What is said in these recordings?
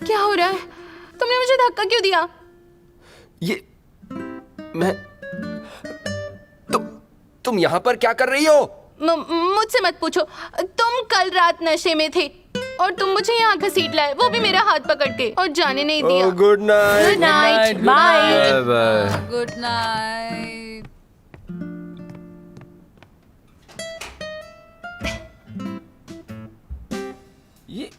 क्या हो रहा है? तुमने मुझे धक्का क्यों दिया? ये मैं तुम यहाँ पर क्या कर रही हो? मुझसे मत पूछो। तुम कल रात नशे में थे और तुम मुझे यहाँ घसीट लाए, वो भी मेरा हाथ पकड़ के, और जाने नहीं दिया। Good night. Good night, bye. Good night. ये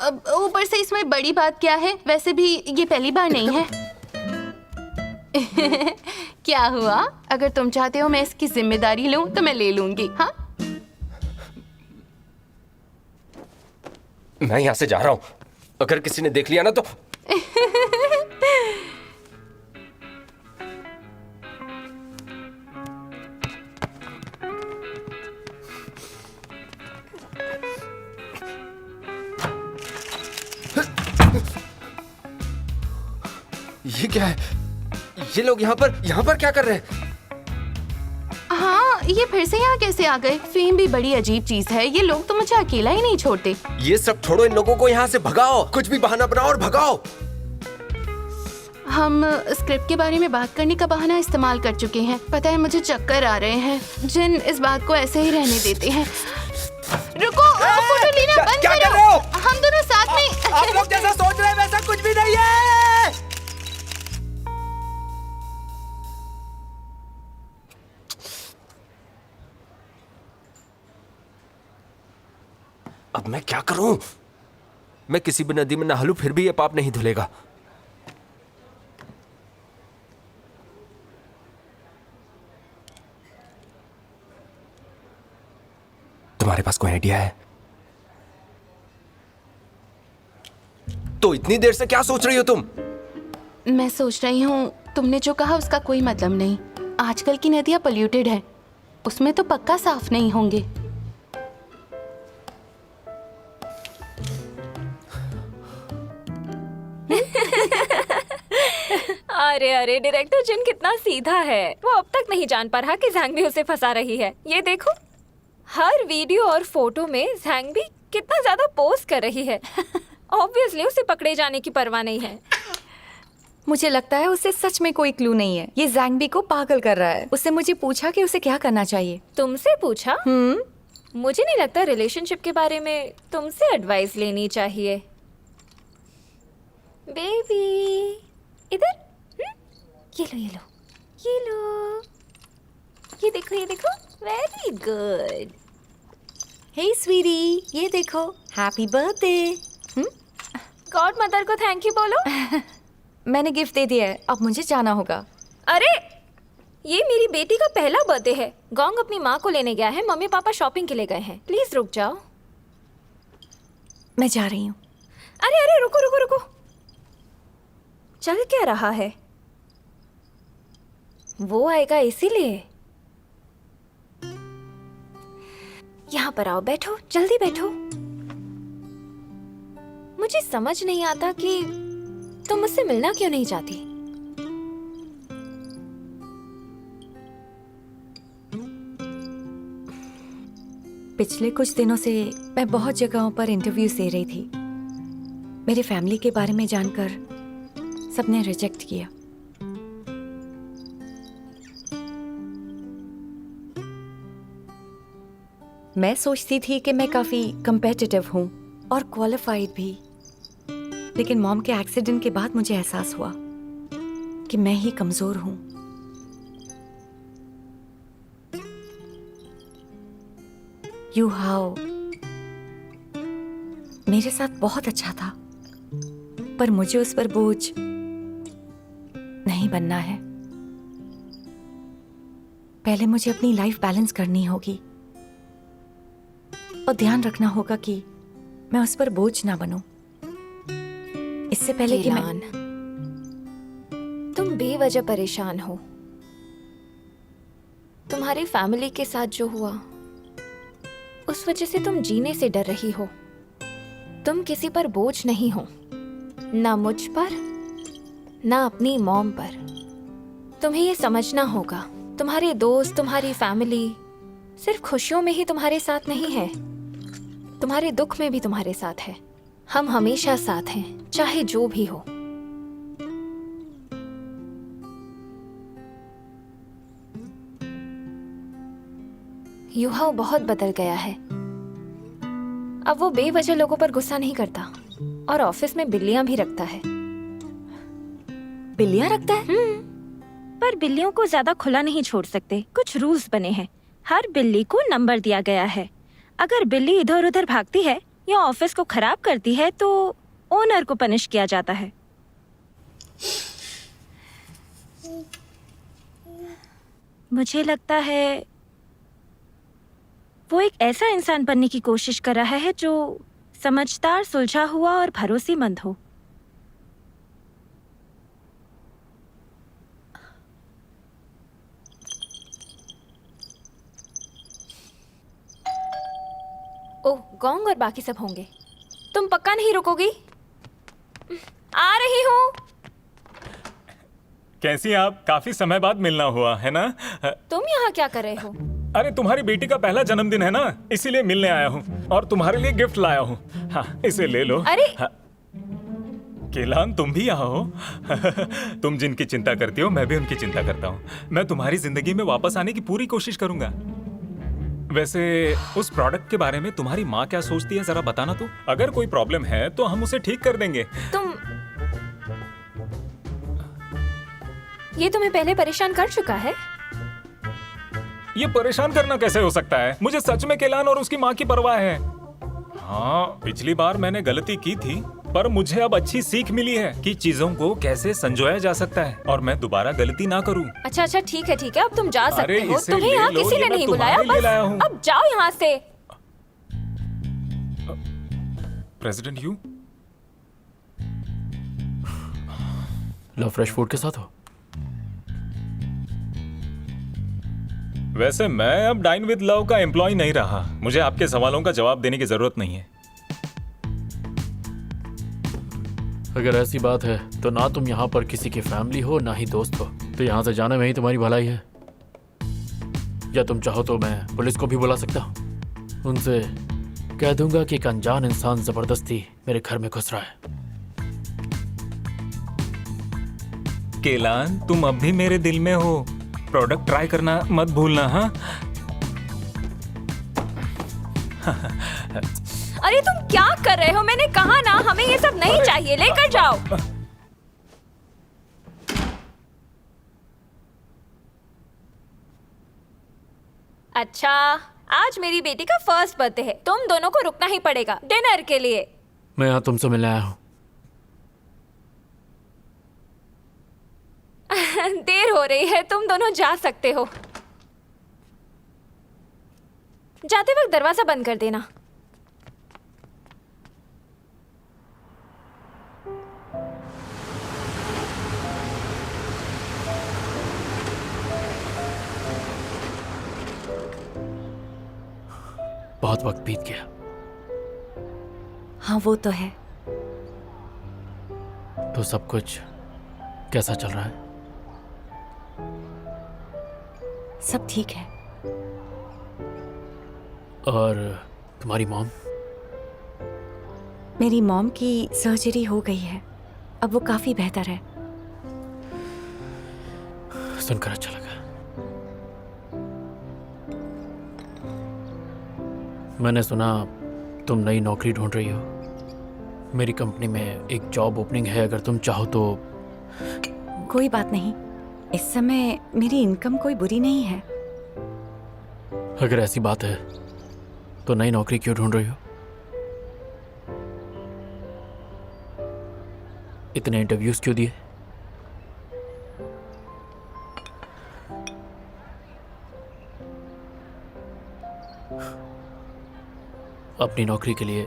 अब ऊपर से इसमें बड़ी बात क्या है? वैसे भी ये पहली बार नहीं है। क्या हुआ? अगर तुम चाहते हो मैं इसकी जिम्मेदारी लूं तो मैं ले लूंगी। हाँ, मैं यहाँ से जा रहा हूँ। अगर किसी ने देख लिया ना तो ये क्या है? ये लोग यहाँ पर क्या कर रहे हैं? हाँ, ये फिर से यहाँ कैसे आ गए? फेम भी बड़ी अजीब चीज है। ये लोग तो मुझे अकेला ही नहीं छोड़ते। ये सब छोड़ो, इन लोगों को यहाँ से भगाओ। कुछ भी बहाना बनाओ और भगाओ। हम स्क्रिप्ट के बारे में बात करने का बहाना इस्तेमाल कर चुके हैं। पता है, मुझे चक्कर आ रहे हैं। जिन इस बात को ऐसे ही रहने देते हैं। रुको, फोटो लेना बंद क्या करो। कर रहे हो? हम दोनों साथ में। आप लोग जैसा सोच रहे हैं वैसा कुछ भी नहीं है। अब मैं क्या करूं? मैं किसी भी नदी में नहा लूं फिर भी ये पाप नहीं धुलेगा। तुम्हारे पास कोई आइडिया है? तो इतनी देर से क्या सोच रही हो तुम? मैं सोच रही हूँ, तुमने जो कहा उसका कोई मतलब नहीं। आजकल की नदियाँ पोल्यूटेड है, उसमें तो पक्का साफ नहीं होंगे। अरे अरे, डायरेक्टर जिन कितना सीधा है। वो अब तक नहीं जान पा रहा कि ज़ैंगबी उसे फंसा रही है। ये देखो, हर वीडियो और फोटो में ज़ैंगबी कितना ज्यादा पोस्ट कर रही है। ऑब्वियसली उसे पकड़े जाने की परवाह नहीं है। मुझे लगता है उसे सच में कोई क्लू नहीं है। ये ज़ैंगबी को पागल कर रहा है। उससे मुझे पूछा कि उसे क्या करना चाहिए। तुमसे पूछा? मुझे नहीं लगता रिलेशनशिप के बारे में तुमसे एडवाइस लेनी चाहिए। बेबी, इधर। ये लो, ये लो, ये लो, ये देखो, ये देखो। Very good. हे स्वीटी, ये देखो, हैप्पी बर्थडे। गॉड मदर को थैंक यू बोलो। मैंने गिफ्ट दे दिया है, अब मुझे जाना होगा। अरे, ये मेरी बेटी का पहला बर्थडे है। गोंग अपनी माँ को लेने गया है, मम्मी पापा शॉपिंग के लिए गए हैं। प्लीज रुक जाओ। मैं जा रही हूँ। अरे अरे, रुको रुको रुको। चल क्या रहा है? वो आएगा इसीलिए। यहाँ पर आओ, बैठो, जल्दी बैठो। मुझे समझ नहीं आता कि तुम मुझसे मिलना क्यों नहीं चाहती। पिछले कुछ दिनों से मैं बहुत जगहों पर इंटरव्यूज दे रही थी। मेरी फैमिली के बारे में जानकर सबने रिजेक्ट किया। मैं सोचती थी कि मैं काफी कम्पेटिटिव हूँ और क्वालिफाइड भी, लेकिन मॉम के एक्सीडेंट के बाद मुझे एहसास हुआ कि मैं ही कमजोर हूँ। यू हाउ मेरे साथ बहुत अच्छा था, पर मुझे उस पर बोझ नहीं बनना है। पहले मुझे अपनी लाइफ बैलेंस करनी होगी और ध्यान रखना होगा कि मैं उस पर बोझ ना बनूं। इससे पहले कि मैं... तुम बेवजह परेशान हो। तुम्हारी फैमिली के साथ जो हुआ, उस वजह से तुम जीने से डर रही हो। तुम किसी पर बोझ नहीं हो, ना मुझ पर, ना अपनी मॉम पर। तुम्हें ये समझना होगा, तुम्हारे दोस्त, तुम्हारी फैमिली सिर्फ खुशियों में ही तुम्हारे साथ नहीं है, तुम्हारे दुख में भी तुम्हारे साथ है। हम हमेशा साथ हैं, चाहे जो भी हो। युहाओ बहुत बदल गया है। अब वो बेवजह लोगों पर गुस्सा नहीं करता और ऑफिस में बिल्लियां भी रखता है। बिल्लियां रखता है? पर बिल्लियों को ज्यादा खुला नहीं छोड़ सकते, कुछ रूल्स बने हैं। हर बिल्ली को नंबर दिया गया है। अगर बिल्ली इधर उधर भागती है या ऑफिस को खराब करती है तो ओनर को पनिश किया जाता है। मुझे लगता है वो एक ऐसा इंसान बनने की कोशिश कर रहा है जो समझदार, सुलझा हुआ और भरोसेमंद हो। ओह, गोंग और बाकी सब होंगे। तुम पक्का नहीं रुकोगी? आ रही हूँ। कैसी आप? काफी समय बाद मिलना हुआ है ना? तुम यहाँ क्या कर रहे हो? अरे तुम्हारी बेटी का पहला जन्मदिन है ना, इसीलिए मिलने आया हूँ और तुम्हारे लिए गिफ्ट लाया हूँ। हाँ, इसे ले लो। अरे हाँ। केलान, तुम भी यहाँ हो? तुम जिनकी चिंता करती हो मैं भी उनकी चिंता करता हूँ। मैं तुम्हारी जिंदगी में वापस आने की पूरी कोशिश करूंगा। वैसे उस प्रोडक्ट के बारे में तुम्हारी माँ क्या सोचती है, जरा बताना तो। अगर कोई प्रॉब्लम है तो हम उसे ठीक कर देंगे। ये तुम्हें पहले परेशान कर चुका है? ये परेशान करना कैसे हो सकता है? मुझे सच में केलान और उसकी माँ की परवाह है। हाँ, पिछली बार मैंने गलती की थी, पर मुझे अब अच्छी सीख मिली है कि चीजों को कैसे संजोया जा सकता है और मैं दोबारा गलती ना करूं। अच्छा अच्छा, ठीक है, अब तुम जा सकते हो। इसे तुम्हें ले यहाँ लो, किसी ये ने मैं नहीं बुलाया, तुम्हारे लिए लाया हूँ। अब जाओ यहाँ से। President you low, fresh food के साथ हो। वैसे मैं अब डाइन विद लव का एम्प्लॉय नहीं रहा। मुझे आपके सवालों का जवाब देने की जरूरत नहीं है। अगर ऐसी बात है तो ना तुम यहाँ पर किसी की फैमिली हो ना ही दोस्त हो, तो यहाँ से जाने में ही तुम्हारी भलाई है। या तुम चाहो तो मैं पुलिस को भी बुला सकता हूँ। उनसे कह दूंगा कि एक अनजान इंसान जबरदस्ती मेरे घर में घुस रहा है। केलान, तुम अब भी मेरे दिल में हो। प्रोडक्ट ट्राई करना मत भूलना। हाँ, अरे तुम क्या कर रहे हो? मैंने कहा ना, हमें ये सब नहीं चाहिए, लेकर जाओ। अच्छा, आज मेरी बेटी का फर्स्ट बर्थडे है। तुम दोनों को रुकना ही पड़ेगा डिनर के लिए। मैं यहाँ तुमसे मिलने आया हूँ। देर हो रही है, तुम दोनों जा सकते हो। जाते वक्त दरवाजा बंद कर देना। बहुत वक्त बीत गया। हाँ, वो तो है। तो सब कुछ कैसा चल रहा है? सब ठीक है। और तुम्हारी मॉम? मेरी मॉम की सर्जरी हो गई है, अब वो काफी बेहतर है। सुनकर अच्छा लगा। मैंने सुना तुम नई नौकरी ढूंढ रही हो। मेरी कंपनी में एक जॉब ओपनिंग है, अगर तुम चाहो तो। कोई बात नहीं, इस समय मेरी इनकम कोई बुरी नहीं है। अगर ऐसी बात है तो नई नौकरी क्यों ढूंढ रही हो? इतने इंटरव्यूज क्यों दिए? अपनी नौकरी के लिए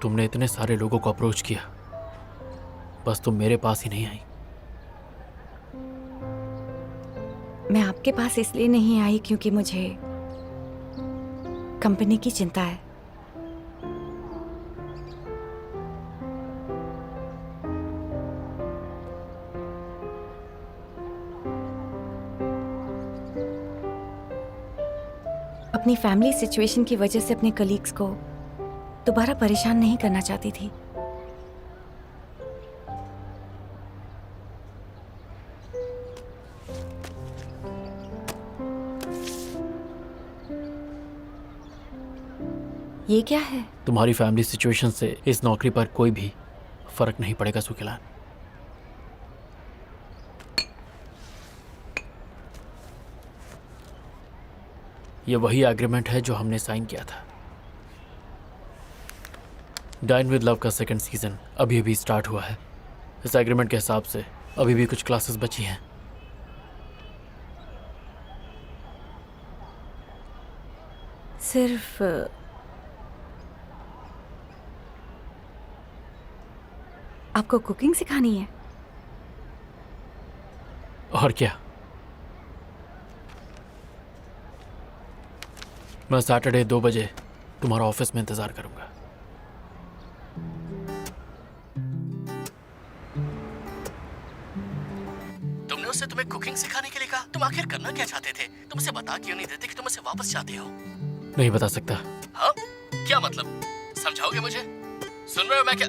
तुमने इतने सारे लोगों को अप्रोच किया, बस तुम मेरे पास ही नहीं आई। मैं आपके पास इसलिए नहीं आई क्योंकि मुझे कंपनी की चिंता है। अपनी फैमिली सिचुएशन की वजह से अपने कलीग्स को दोबारा परेशान नहीं करना चाहती थी। ये क्या है? तुम्हारी फैमिली सिचुएशन से इस नौकरी पर कोई भी फर्क नहीं पड़ेगा सुकेलान। ये वही एग्रीमेंट है जो हमने साइन किया था। डाइन विद लव का सेकंड सीजन अभी अभी स्टार्ट हुआ है। इस एग्रीमेंट के हिसाब से अभी भी कुछ क्लासेस बची हैं। सिर्फ आपको कुकिंग सिखानी है? और क्या, मैं सैटरडे 2 बजे तुम्हारा ऑफिस में इंतजार करूंगा। तुमने उससे तुम्हें कुकिंग सिखाने के लिए कहा? तुम आखिर करना क्या चाहते थे? तुम उसे बता क्यों नहीं देते कि तुम उसे वापस चाहते हो? नहीं बता सकता। हाँ? क्या मतलब? समझाओगे मुझे? सुन रहे हो मैं क्या?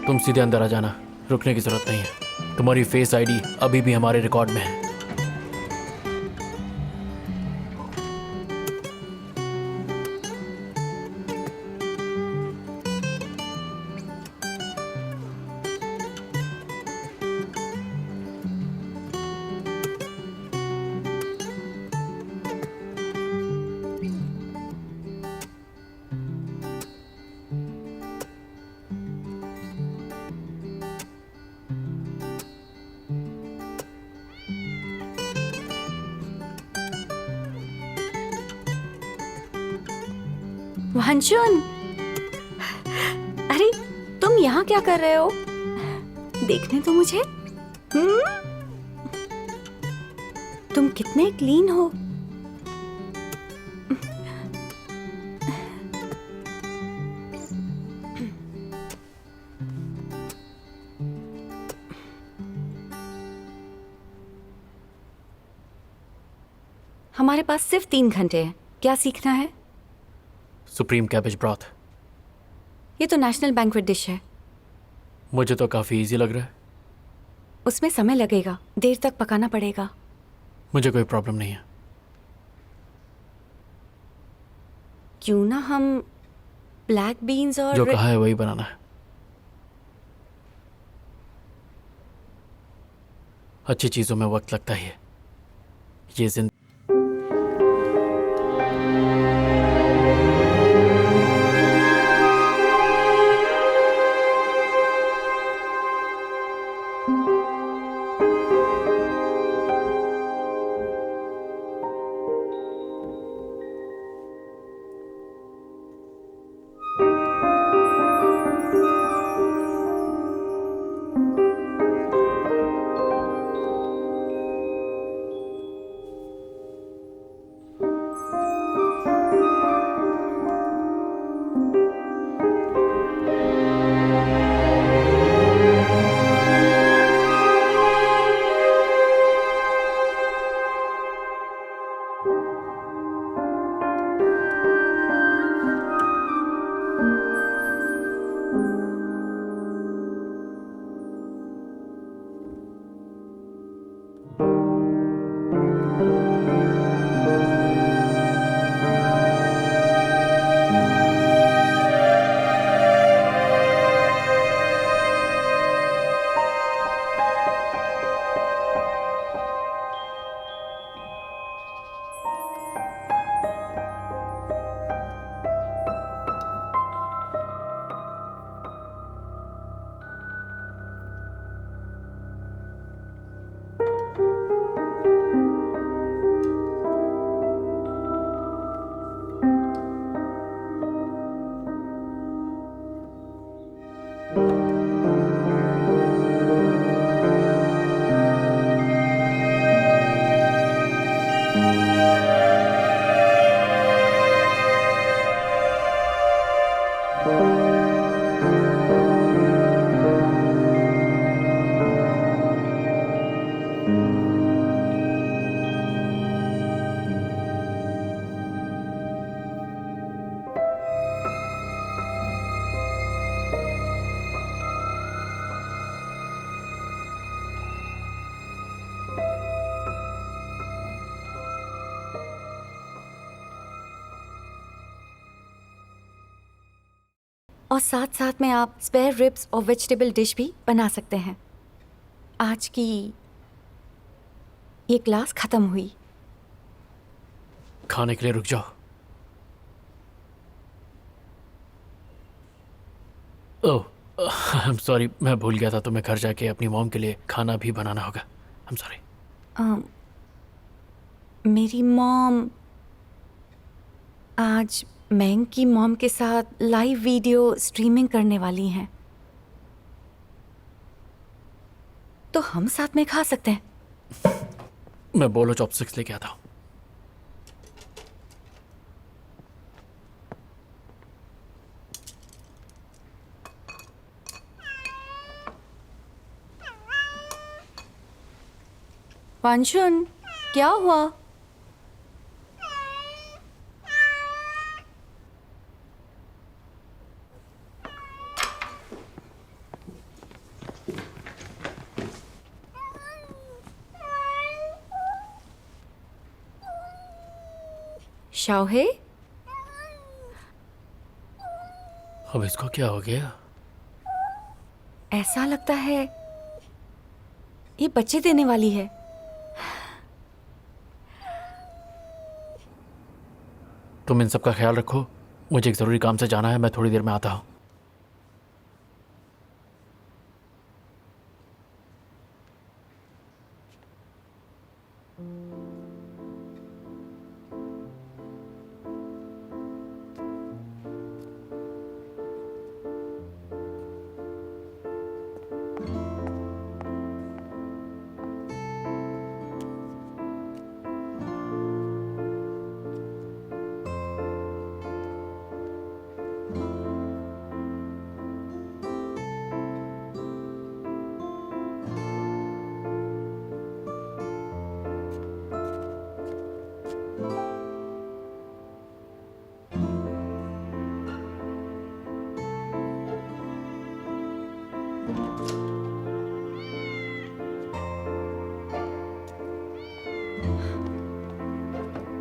तुम सीधे अंदर आ जाना, रुकने की जरूरत नहीं है। तुम्हारी फेस आईडी अभी भी हमारे रिकॉर्ड में है। वंशुन, अरे तुम यहाँ क्या कर रहे हो? देखने तो मुझे। तुम कितने क्लीन हो। हमारे पास सिर्फ 3 घंटे हैं। क्या सीखना है? Supreme cabbage broth. ये तो नेशनल बैंक्वेट डिश है। मुझे तो काफी इजी लग रहा है। उसमें समय लगेगा, देर तक पकाना पड़ेगा। मुझे कोई प्रॉब्लम नहीं है। क्यों ना हम ब्लैक बीन्स और जो कहा है वही बनाना है। अच्छी चीजों में वक्त लगता ही है। ये जिंदगी और साथ साथ में आप स्पेयर रिब्स और वेजिटेबल डिश भी बना सकते हैं। आज की ये क्लास खत्म हुई। खाने के लिए रुक जाओ। ओह, आई एम सॉरी, मैं भूल गया था। तुम्हें घर जाके अपनी मॉम के लिए खाना भी बनाना होगा। I am sorry. मेरी मॉम आज मैंग की मॉम के साथ लाइव वीडियो स्ट्रीमिंग करने वाली हैं, तो हम साथ में खा सकते हैं। मैं बोलो चॉपस्टिक्स लेके आता हूँ। वांशुन, क्या हुआ? शाओहे, अब इसको क्या हो गया? ऐसा लगता है ये बच्चे देने वाली है। तुम इन सब का ख्याल रखो, मुझे एक ज़रूरी काम से जाना है। मैं थोड़ी देर में आता हूँ।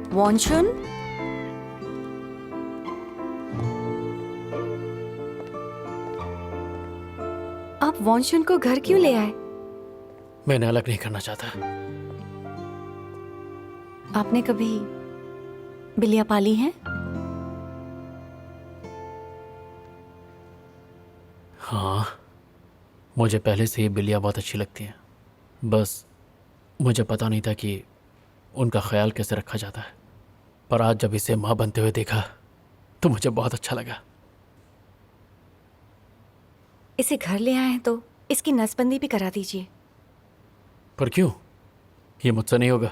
वांशुन, आप वांशुन को घर क्यों ले आए? मैंने अलग नहीं करना चाहता। आपने कभी बिल्लियां पाली हैं? हाँ, मुझे पहले से ही बिल्लियाँ बहुत अच्छी लगती हैं। बस मुझे पता नहीं था कि उनका ख्याल कैसे रखा जाता है। पर आज जब इसे माँ बनते हुए देखा तो मुझे बहुत अच्छा लगा। इसे घर ले आए हैं तो इसकी नसबंदी भी करा दीजिए। पर क्यों? ये मुझसे नहीं होगा।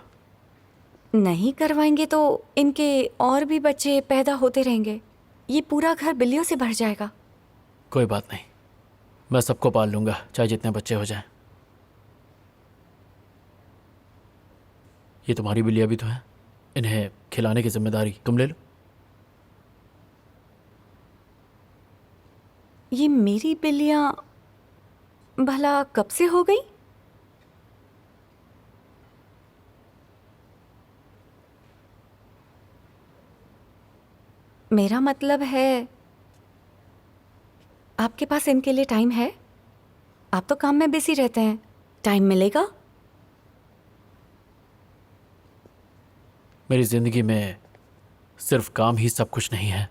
नहीं करवाएंगे तो इनके और भी बच्चे पैदा होते रहेंगे। ये पूरा घर बिल्लियों से भर जाएगा। कोई बात नहीं, मैं सबको पाल लूँगा, चाहे जितने बच्चे हो जाएं। ये तुम्हारी बिल्लियाँ भी तो हैं, इन्हें खिलाने की जिम्मेदारी तुम ले लो। ये मेरी बिल्लियां भला कब से हो गई? मेरा मतलब है आपके पास इनके लिए टाइम है? आप तो काम में बिजी रहते हैं, टाइम मिलेगा? मेरी ज़िंदगी में सिर्फ काम ही सब कुछ नहीं है।